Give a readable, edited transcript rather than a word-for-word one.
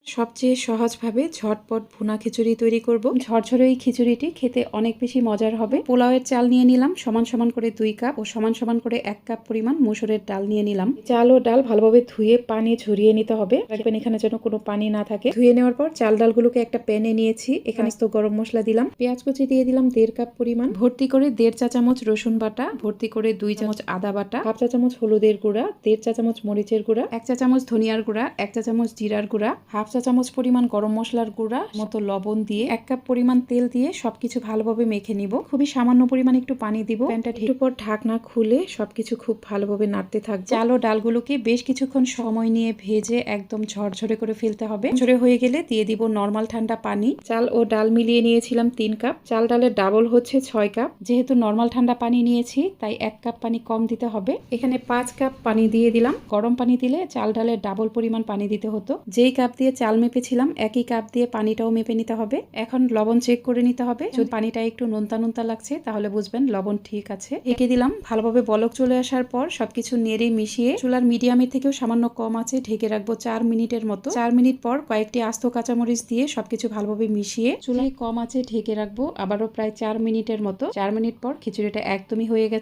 সবচেয়ে সহজভাবে ঝটপট ভুনা খিচুড়ি তৈরি করব। ঝরঝরে এই খিচুড়িটি খেতে অনেক বেশি মজার হবে। পোলাওয়ের চাল নিয়ে নিলাম সমান সমান করে 2 কাপ ও সমান সমান করে 1 কাপ পরিমাণ মসুরের ডাল নিয়ে নিলাম। চাল ও ডাল ভালোভাবে ধুয়ে পানি ঝরিয়ে নিতে হবে। রাখবেন এখানে যেন কোনো পানি না থাকে। ধুয়ে নেওয়ার পর চাল ডালগুলোকে একটা প্যানে নিয়েছি। এখানে তো গরম মশলা দিলাম, পেঁয়াজ কুচি দিয়ে দিলাম 1.5 কাপ পরিমাণ, ভর্তি করে 1.5 চা চামচ রসুন বাটা, ভর্তি করে 2 চামচ আদা বাটা, 1/2 চা চামচ হলুদের গুঁড়া, 1.5 চা চামচ মরিচের গুঁড়া, 1 চা চামচ ধনিয়ার গুঁড়া, 1 চা চামচ জিরার গুঁড়া, 1/2 চা চামচ পরিমাণ গরম মশলার গুঁড়া, মতো লবণ দিয়ে 1 কাপ পরিমাণ তেল দিয়ে সবকিছু ভালোভাবে মেখে নিব। খুবই সামান্য পরিমাণ একটু পানি দিব। প্যানটা একটু পর ঢাকনা খুলে সবকিছু খুব ভালোভাবে নাড়তে থাকবে। চাল ও ডালগুলোকে বেশ কিছুক্ষণ সময় নিয়ে ভেজে একদম ঝরঝরে করে ফেলতে হবে। ঝরে হয়ে গেলে দিয়ে দিব নরমাল ঠান্ডা পানি। চাল ও ডাল মিলিয়ে নিয়েছিলাম 3 কাপ, চাল ডালের ডাবল হচ্ছে 6 কাপ। যেহেতু নরমাল ঠান্ডা পানি নিয়েছি তাই 1 কাপ পানি কম দিতে হবে। এখানে 5 কাপ পানি দিয়ে দিলাম। গরম পানি দিলে চাল ডালের ডাবল পরিমাণ পানি দিতে হতো। যেই কাপ দিয়ে চাল মেপেছিলাম একই কাপ দিয়ে পানিটাও মেপে নিতে হবে। এখন লবণ চেক করে নিতে হবে। যদি পানিটা একটু নোনতা নোনতা লাগছে তাহলে বুঝবেন লবণ ঠিক আছে। ঢেকে দিলাম। ভালোভাবে বলক চলে আসার পর সবকিছু নেড়ে মিশিয়ে চুলার মিডিয়ামের থেকেও সামান্য কম আছে ঢেকে রাখবো 4 মিনিটের মতো। 4 মিনিট পর কয়েকটি আস্ত কাঁচামরিচ দিয়ে সবকিছু ভালোভাবে মিশিয়ে চুলায় কম আছে ঢেকে রাখবো আবারও প্রায় 4 মিনিটের মতো। 4 মিনিট পর খিচুড়িটা একদমই হয়ে গেছে।